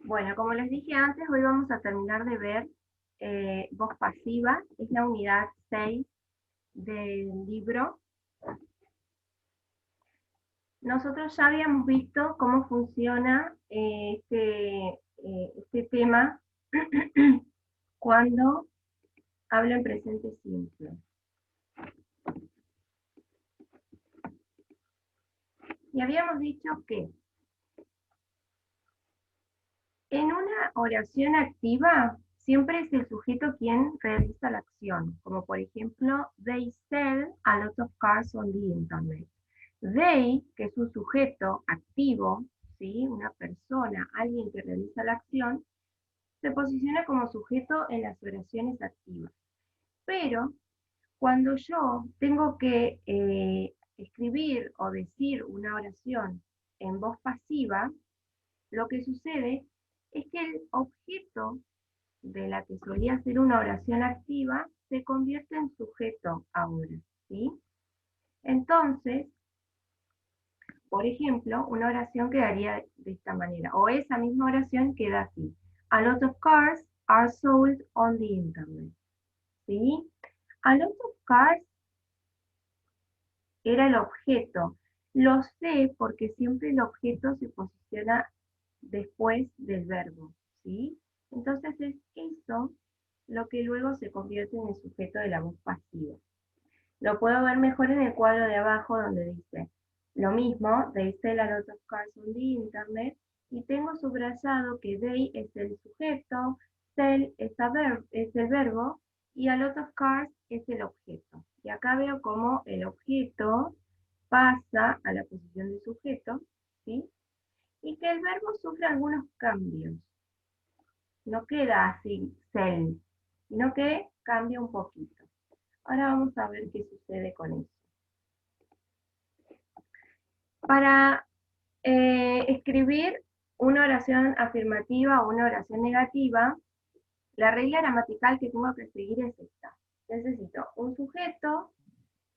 Bueno, como les dije antes, hoy vamos a terminar de ver voz pasiva, es la unidad 6 del libro. Nosotros ya habíamos visto cómo funciona este tema cuando hablo en presente simple. Y habíamos dicho que en una oración activa siempre es el sujeto quien realiza la acción, como por ejemplo, they sell a lot of cars on the internet. They, que es un sujeto activo, ¿sí? Una persona, alguien que realiza la acción, se posiciona como sujeto en las oraciones activas. Pero cuando yo tengo que escribir o decir una oración en voz pasiva, lo que sucede es que el objeto de la que solía ser una oración activa se convierte en sujeto ahora, ¿sí? Entonces, por ejemplo, una oración quedaría de esta manera, o esa misma oración queda así. A lot of cars are sold on the internet, ¿sí? A lot of cars era el objeto. Lo sé porque siempre el objeto se posiciona después del verbo, ¿sí? Entonces es eso lo que luego se convierte en el sujeto de la voz pasiva. Lo puedo ver mejor en el cuadro de abajo donde dice lo mismo, they sell a lot of cars on the internet, y tengo subrayado que they es el sujeto, sell es el verbo, y a lot of cars es el objeto. Y acá veo cómo el objeto pasa a la posición de sujeto, ¿sí? Y que el verbo sufre algunos cambios. No queda así, sell, sino que cambia un poquito. Ahora vamos a ver qué sucede con eso. Para escribir una oración afirmativa o una oración negativa, la regla gramatical que tengo que seguir es esta. Necesito un sujeto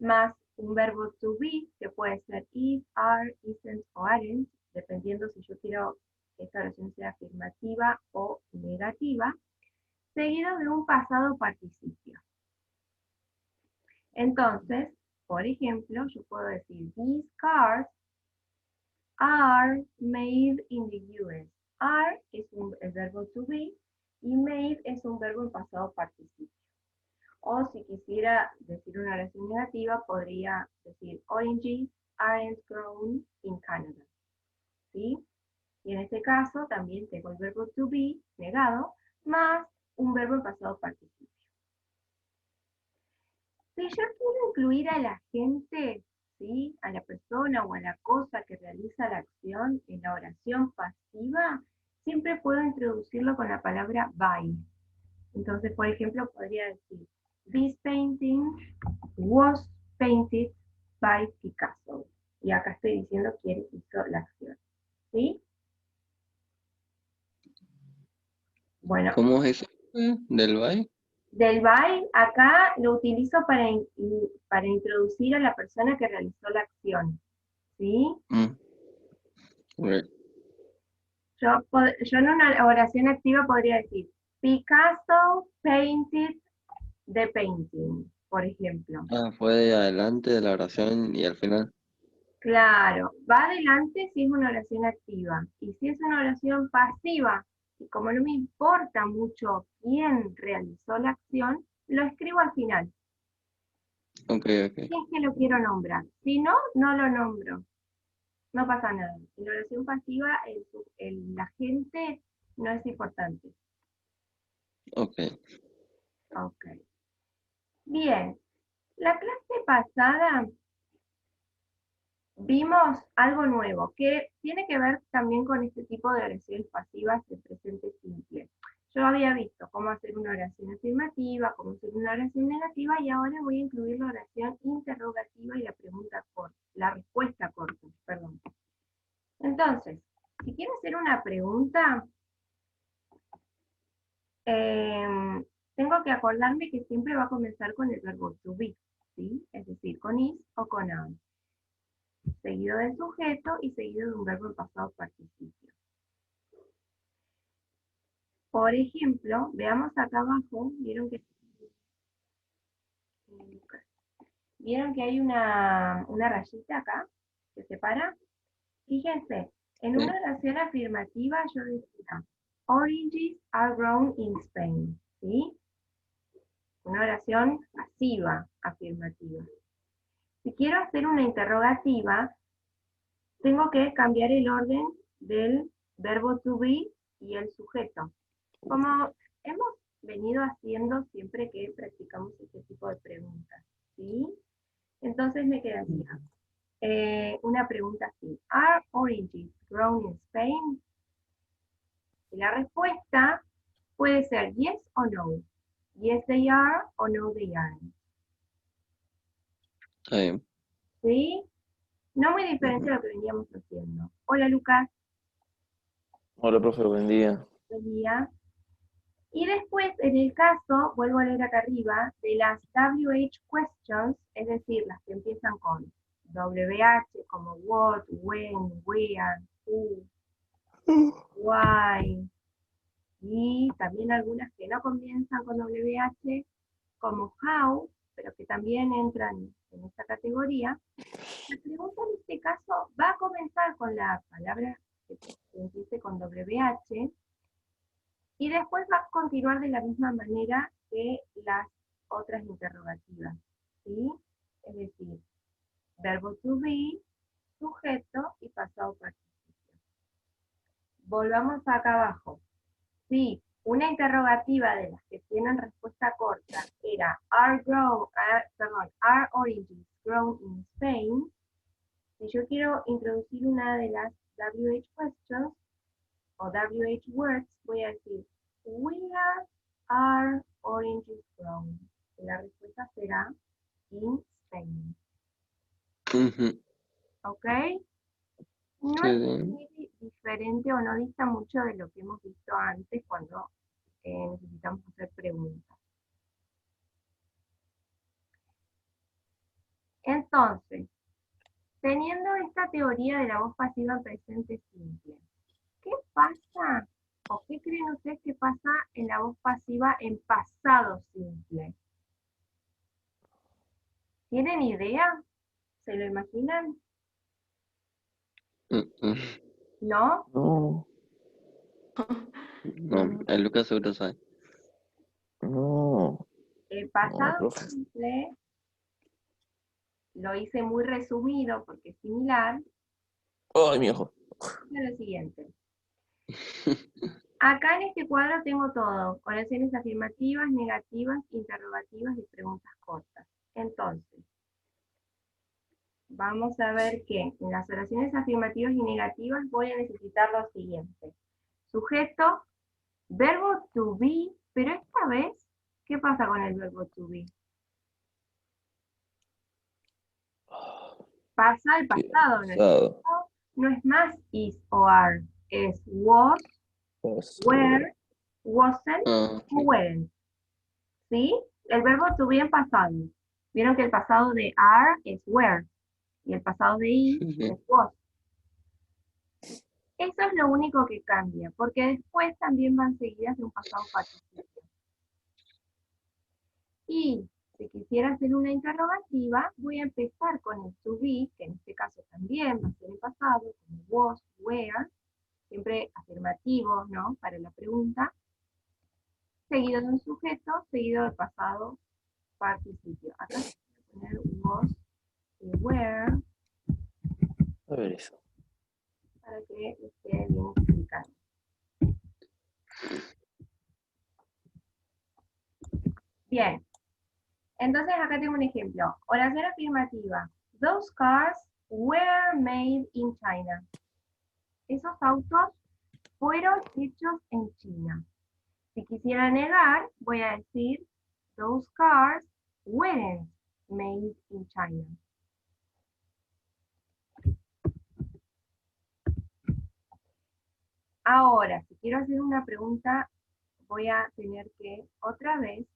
más un verbo to be, que puede ser is, are, isn't o aren't, dependiendo si yo quiero que esta oración sea afirmativa o negativa, seguido de un pasado participio. Entonces, por ejemplo, yo puedo decir, these cars are made in the US. Are es el verbo to be y made es un verbo en pasado participio. O si quisiera decir una oración negativa, podría decir oranges aren't grown in Canada. ¿Sí? Y en este caso también tengo el verbo to be negado más un verbo en pasado participio. Si yo quiero incluir a la gente, ¿sí? A la persona o a la cosa que realiza la acción en la oración pasiva, siempre puedo introducirlo con la palabra by. Entonces, por ejemplo, podría decir, this painting was painted by Picasso. Y acá estoy diciendo quién hizo la acción. ¿Sí? Bueno, ¿Cómo es eso del by? del by acá lo utilizo para introducir a la persona que realizó la acción. ¿Sí? Mm, right. Yo en una oración activa podría decir, Picasso painted the painting, por ejemplo. Ah, fue de adelante de la oración y al final. Claro, va adelante si es una oración activa. Y si es una oración pasiva, y como no me importa mucho quién realizó la acción, lo escribo al final. Ok, ok. Si es que lo quiero nombrar. Si no, no lo nombro. No pasa nada. En la oración pasiva, la gente no es importante. Ok. Ok. Bien. La clase pasada vimos algo nuevo que tiene que ver también con este tipo de oraciones pasivas de presente simple. Yo había visto cómo hacer una oración afirmativa, cómo hacer una oración negativa y ahora voy a incluir la oración interrogativa y la pregunta corta, la respuesta corta, perdón. Entonces, si quiero hacer una pregunta, tengo que acordarme que siempre va a comenzar con el verbo to be, ¿sí? Es decir, con is o con am, seguido del sujeto y seguido de un verbo en pasado participio. Por ejemplo, veamos acá abajo, ¿vieron que hay una rayita acá que separa? Fíjense, en una Sí. oración afirmativa yo decía, oranges are grown in Spain, ¿sí? Una oración pasiva afirmativa. Si quiero hacer una interrogativa, tengo que cambiar el orden del verbo to be y el sujeto. Como hemos venido haciendo siempre que practicamos este tipo de preguntas, ¿sí? Entonces me quedaría una pregunta así. ¿Are oranges grown in Spain? Y la respuesta puede ser yes o no. Yes they are o no they aren't. Está bien. ¿Sí? No muy diferente Ujú. a lo que veníamos haciendo. Hola Lucas, Hola, profe, buen día. buen día. Y después, en el caso, vuelvo a leer acá arriba, de las WH questions, es decir, las que empiezan con WH, como what, when, where, who, why, y también algunas que no comienzan con WH, como how, pero que también entran en esta categoría. La pregunta en este caso va a comenzar con la palabra que empiece con WH, y después va a continuar de la misma manera que las otras interrogativas, ¿sí? Es decir, verbo to be, sujeto y pasado participio. Volvamos acá abajo. Si una interrogativa de las que tienen respuesta corta era are oranges grown in Spain? Si yo quiero introducir una de las WH questions o WH words, voy a decir where are oranges grown? Y la respuesta será in Spain. Ujú. ¿Ok? No es Sí, muy diferente o no dista mucho de lo que hemos visto antes cuando necesitamos hacer preguntas. Entonces, teniendo esta teoría de la voz pasiva en presente simple, ¿qué pasa o qué creen ustedes que pasa en la voz pasiva en pasado simple? ¿Tienen idea? ¿Se lo imaginan? sí. ¿No? No, No, el Lucas seguro sabe. no, El no, pasado profe. simple lo hice muy resumido porque es similar. Ay, mi ojo. Es lo siguiente. Acá en este cuadro tengo todo, oraciones afirmativas, negativas, interrogativas y preguntas cortas. Entonces, vamos a ver que en las oraciones afirmativas y negativas voy a necesitar lo siguiente. Sujeto, verbo to be, pero esta vez, ¿qué pasa con el verbo to be? Pasa al Qué pasado, ¿no es pesado. cierto? No es más is o are, es was, Pasó. were, wasn't Ah, o sí. weren't. ¿Sí? El verbo to be en pasado. Vieron que el pasado de are es were y el pasado de is Sí, sí. es was. Eso es lo único que cambia, porque después también van seguidas de un pasado participio. Y si quisiera hacer una interrogativa, voy a empezar con el to be, que en este caso también va a ser en pasado, como was, were, siempre afirmativos, ¿no? Para la pregunta, seguido de un sujeto, seguido del pasado participio. Acá voy a poner was y were A ver eso. para que esté bien explicado. Bien, entonces acá tengo un ejemplo. Oración afirmativa. Those cars were made in China. Esos autos fueron hechos en China. Si quisiera negar, voy a decir those cars weren't made in China. Ahora, si quiero hacer una pregunta, voy a tener que otra vez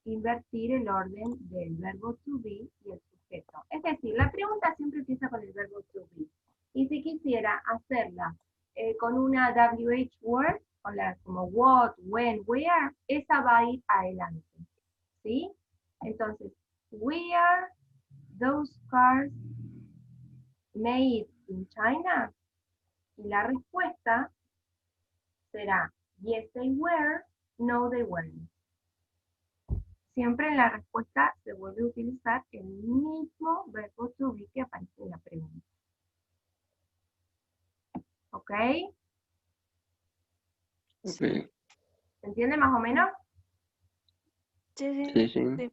invertir el orden del verbo to be y el sujeto. Es decir, la pregunta siempre empieza con el verbo to be. Y si quisiera hacerla con una WH word, como what, when, where, esa va a ir adelante. ¿Sí? Entonces, were those cars made in China? Y la respuesta será yes they were, no they weren't. Siempre en la respuesta se vuelve a utilizar el mismo verbo to be que aparece en la pregunta. ¿Ok? Ok. ¿Se entiende más o menos? Sí, Sí, sí. sí.